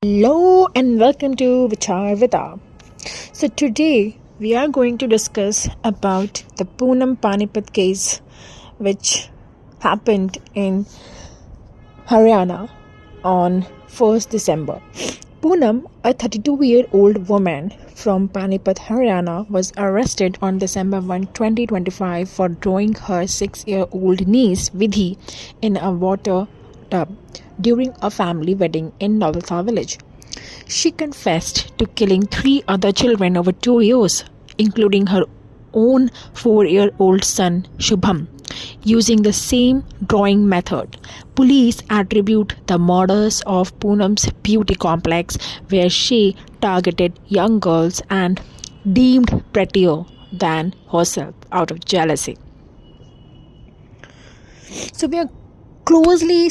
Hello and welcome to Viccharvita. So today we are going to discuss about the Poonam Panipat case which happened in Haryana on 1st December. Poonam, a 32-year-old woman from Panipat, Haryana, was arrested on December 1, 2025 for throwing her 6-year-old niece Vidhi in a water tub during a family wedding in Navaltha village. She confessed to killing 3 other children over 2 years, including her own 4-year-old son Shubham, using the same drawing method. Police attribute the murders of Poonam's beauty complex, where she targeted young girls and deemed prettier than herself out of jealousy. So we are closely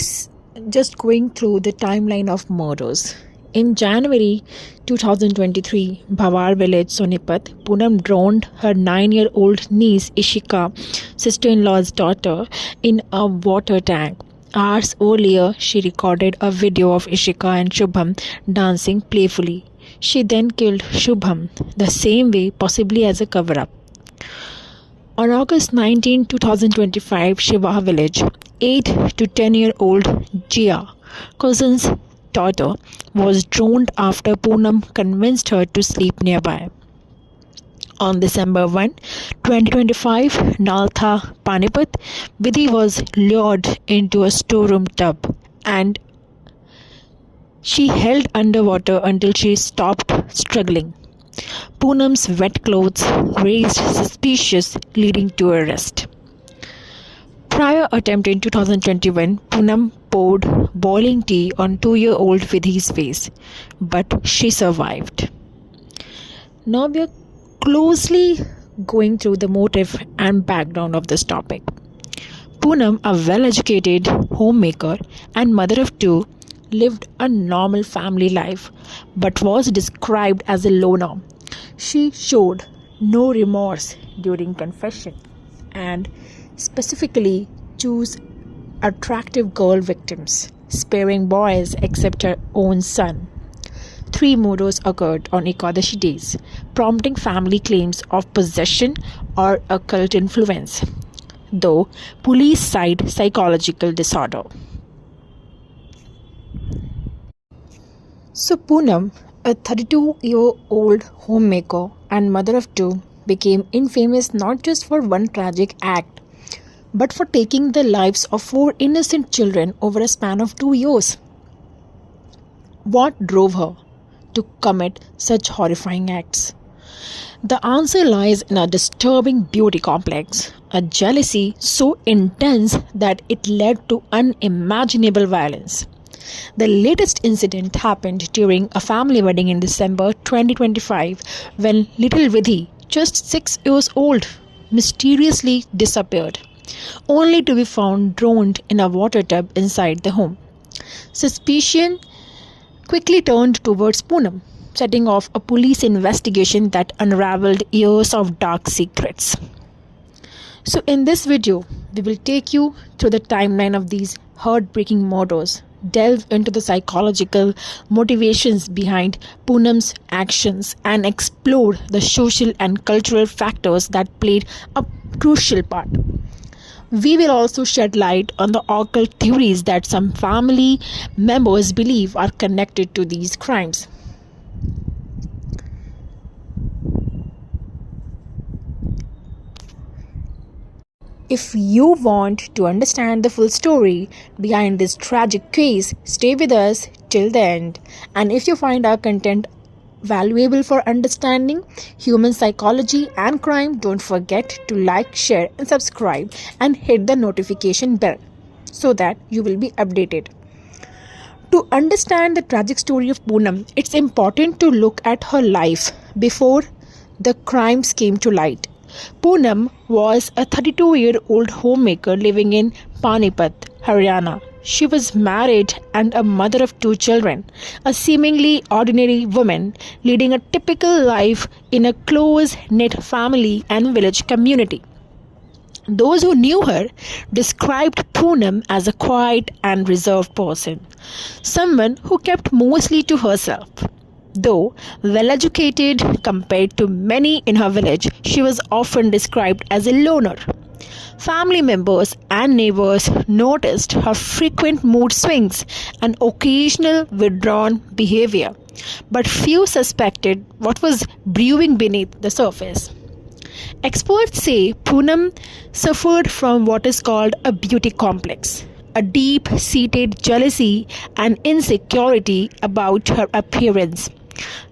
just going through the timeline of murders. In January 2023, Bhavar village, Sonipat, Poonam drowned her 9-year-old niece Ishika, sister-in-law's daughter, in a water tank. Hours earlier, she recorded a video of Ishika and Shubham dancing playfully. She then killed Shubham the same way, possibly as a cover-up. On August 19, 2025, Shiva village, 8 to 10-year-old Jia, cousin's daughter, was drowned after Poonam convinced her to sleep nearby. On December 1, 2025, Naltha, Panipat, Vidhi was lured into a storeroom tub and she held underwater until she stopped struggling. Poonam's wet clothes raised suspicion, leading to arrest. Prior attempt in 2021, Poonam poured boiling tea on 2-year-old Vidhi's face, but she survived. Now we are closely going through the motive and background of this topic. Poonam, a well-educated homemaker and mother of 2, lived a normal family life but was described as a loner. She showed no remorse during confession and specifically chose attractive girl victims, sparing boys except her own son. 3 murders occurred on Ekadashi days, prompting family claims of possession or occult influence, though police cite psychological disorder. So Poonam, a 32-year-old homemaker and mother of 2, became infamous not just for one tragic act, but for taking the lives of 4 innocent children over a span of 2 years. What drove her to commit such horrifying acts? The answer lies in a disturbing beauty complex, a jealousy so intense that it led to unimaginable violence. The latest incident happened during a family wedding in December 2025 when little Vidhi, just 6 years old, mysteriously disappeared, only to be found drowned in a water tub inside the home. Suspicion quickly turned towards Poonam, setting off a police investigation that unraveled years of dark secrets. So in this video, we will take you through the timeline of these heartbreaking murders, delve into the psychological motivations behind Poonam's actions, and explore the social and cultural factors that played a crucial part. We will also shed light on the occult theories that some family members believe are connected to these crimes. If you want to understand the full story behind this tragic case, stay with us till the end. And if you find our content valuable for understanding human psychology and crime, don't forget to like, share and subscribe and hit the notification bell so that you will be updated. To understand the tragic story of Poonam, it's important to look at her life before the crimes came to light. Poonam was a 32-year-old homemaker living in Panipat, Haryana. She was married and a mother of 2 children, a seemingly ordinary woman leading a typical life in a close-knit family and village community. Those who knew her described Poonam as a quiet and reserved person, someone who kept mostly to herself. Though well educated compared to many in her village, she was often described as a loner. Family members and neighbors noticed her frequent mood swings and occasional withdrawn behavior, but few suspected what was brewing beneath the surface. Experts say Poonam suffered from what is called a beauty complex, a deep seated jealousy and insecurity about her appearance.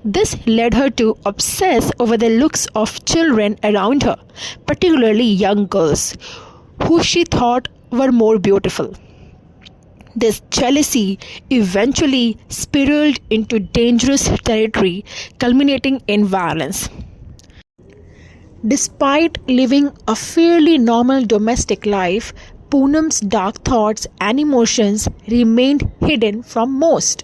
This led her to obsess over the looks of children around her, particularly young girls, who she thought were more beautiful. This jealousy eventually spiraled into dangerous territory, culminating in violence. Despite living a fairly normal domestic life, Poonam's dark thoughts and emotions remained hidden from most.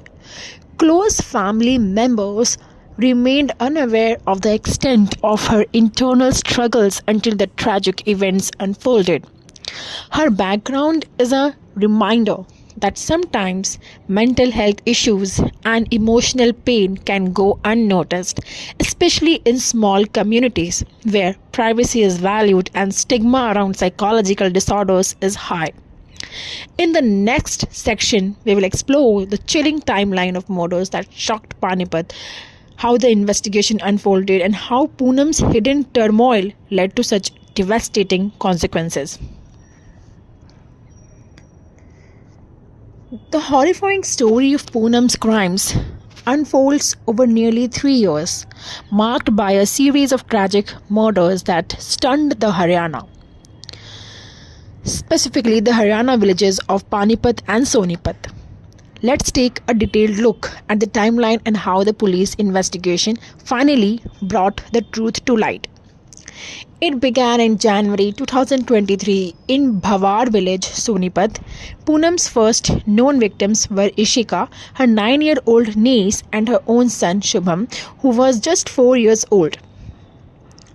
Close family members remained unaware of the extent of her internal struggles until the tragic events unfolded. Her background is a reminder that sometimes mental health issues and emotional pain can go unnoticed, especially in small communities where privacy is valued and stigma around psychological disorders is high. In the next section, we will explore the chilling timeline of murders that shocked Panipat, how the investigation unfolded, and how Poonam's hidden turmoil led to such devastating consequences. The horrifying story of Poonam's crimes unfolds over nearly 3 years, marked by a series of tragic murders that stunned the Haryana, specifically the Haryana villages of Panipat and Sonipat. Let's take a detailed look at the timeline and how the police investigation finally brought the truth to light. It began in January 2023 in Bhavar village, Sonipat. Poonam's first known victims were Ishika, her 9-year-old niece, and her own son Shubham, who was just 4 years old.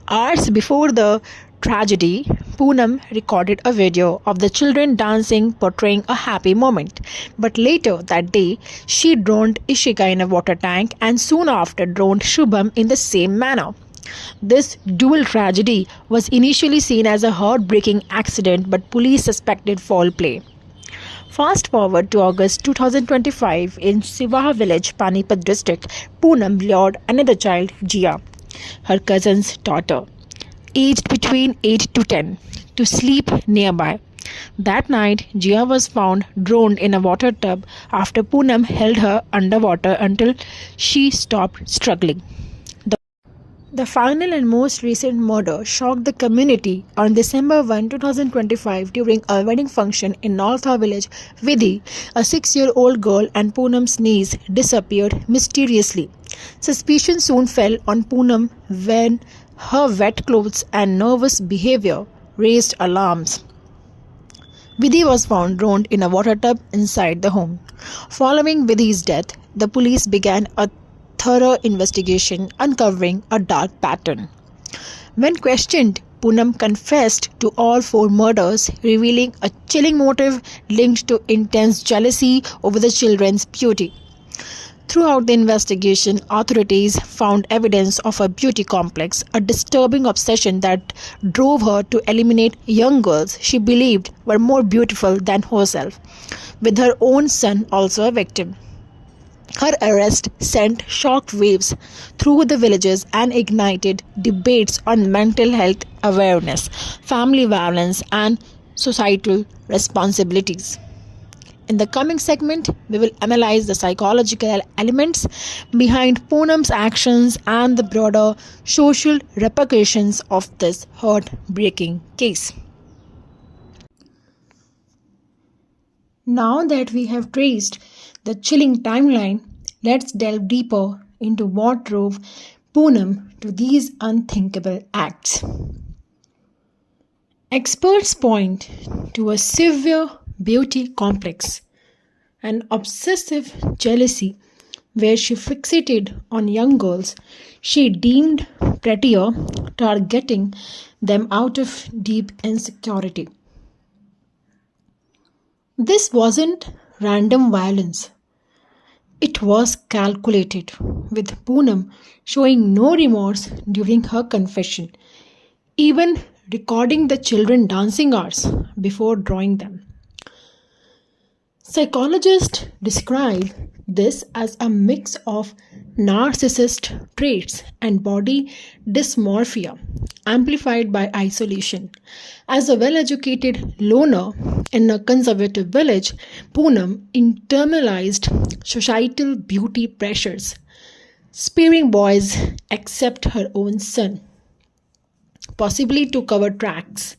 Hours before the tragedy, Poonam recorded a video of the children dancing, portraying a happy moment. But later that day, she drowned Ishika in a water tank and soon after drowned Shubham in the same manner. This dual tragedy was initially seen as a heartbreaking accident, but police suspected foul play. Fast forward to August 2025 in Sivaha village, Panipat district, Poonam lured another child, Jia, her cousin's daughter, aged between 8 to 10, to sleep nearby. That night, Jia was found drowned in a water tub after Poonam held her underwater until she stopped struggling. The final and most recent murder shocked the community on December 1, 2025 during a wedding function in Northa village. Vidhi, a 6-year-old girl and Poonam's niece, disappeared mysteriously. Suspicion soon fell on Poonam when her wet clothes and nervous behavior raised alarms. Vidhi was found drowned in a water tub inside the home. Following Vidhi's death, the police began a thorough investigation, uncovering a dark pattern. When questioned, Poonam confessed to all 4 murders, revealing a chilling motive linked to intense jealousy over the children's beauty. Throughout the investigation, authorities found evidence of a beauty complex, a disturbing obsession that drove her to eliminate young girls she believed were more beautiful than herself, with her own son also a victim. Her arrest sent shock waves through the villages and ignited debates on mental health awareness, family violence, and societal responsibilities. In the coming segment, we will analyze the psychological elements behind Poonam's actions and the broader social repercussions of this heartbreaking case. Now that we have traced the chilling timeline, let's delve deeper into what drove Poonam to these unthinkable acts. Experts point to a severe beauty complex, an obsessive jealousy where she fixated on young girls she deemed prettier targeting them out of deep insecurity. This wasn't random violence. It was calculated, with Poonam showing no remorse during her confession, even recording the children dancing hours before drawing them. Psychologists describe this as a mix of narcissist traits and body dysmorphia, amplified by isolation. As a well educated loner in a conservative village, Poonam internalized societal beauty pressures, sparing boys except her own son, possibly to cover tracks.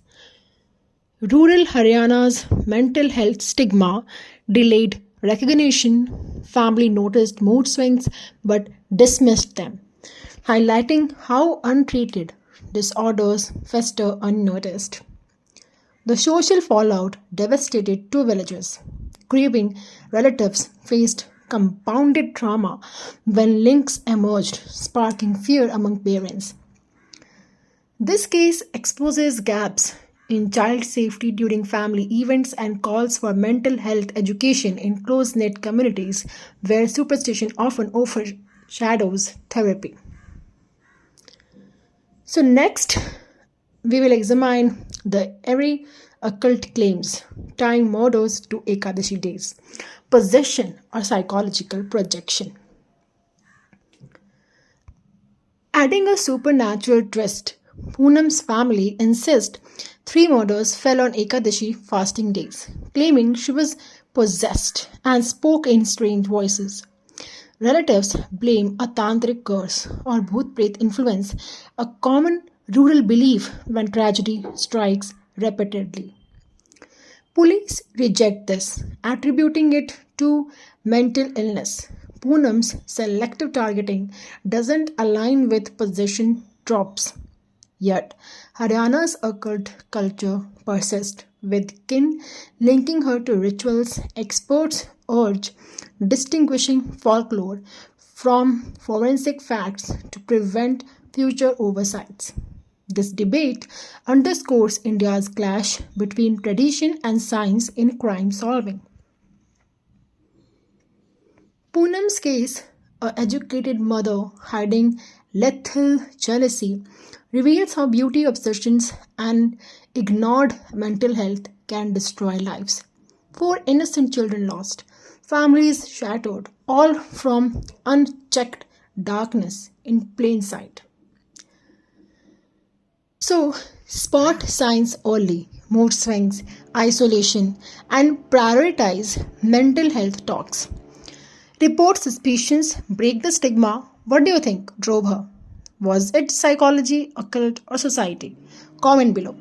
Rural Haryana's mental health stigma delayed recognition. Family noticed mood swings but dismissed them, highlighting how untreated disorders fester unnoticed. The social fallout devastated two villages. Grieving relatives faced compounded trauma when links emerged, sparking fear among parents. This case exposes gaps in child safety during family events and calls for mental health education in close knit communities where superstition often overshadows therapy. So, next, we will examine the airy occult claims tying murders to Ekadashi days, possession or psychological projection. Adding a supernatural twist, Poonam's family insists 3 murders fell on Ekadashi fasting days, claiming she was possessed and spoke in strange voices. Relatives blame a tantric curse or bhoot pret influence, a common rural belief when tragedy strikes repeatedly. Police reject this, attributing it to mental illness. Poonam's selective targeting doesn't align with possession tropes. Yet, Haryana's occult culture persists, with kin linking her to rituals. Experts urge distinguishing folklore from forensic facts to prevent future oversights. This debate underscores India's clash between tradition and science in crime solving. Poonam's case, a educated mother hiding lethal jealousy, reveals how beauty obsessions and ignored mental health can destroy lives. 4 innocent children lost, families shattered, all from unchecked darkness in plain sight. So, spot signs early, mood swings, isolation, and prioritize mental health talks. Report suspicions, break the stigma. What do you think drove her? Was it psychology, occult, or society? Comment below.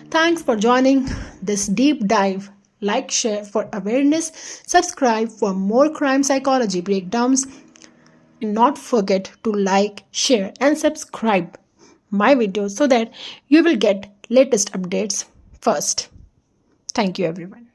Thanks for joining this deep dive. Like, share for awareness, subscribe for more crime psychology breakdowns, and not forget to like, share, and subscribe my videos so that you will get latest updates first. Thank you everyone.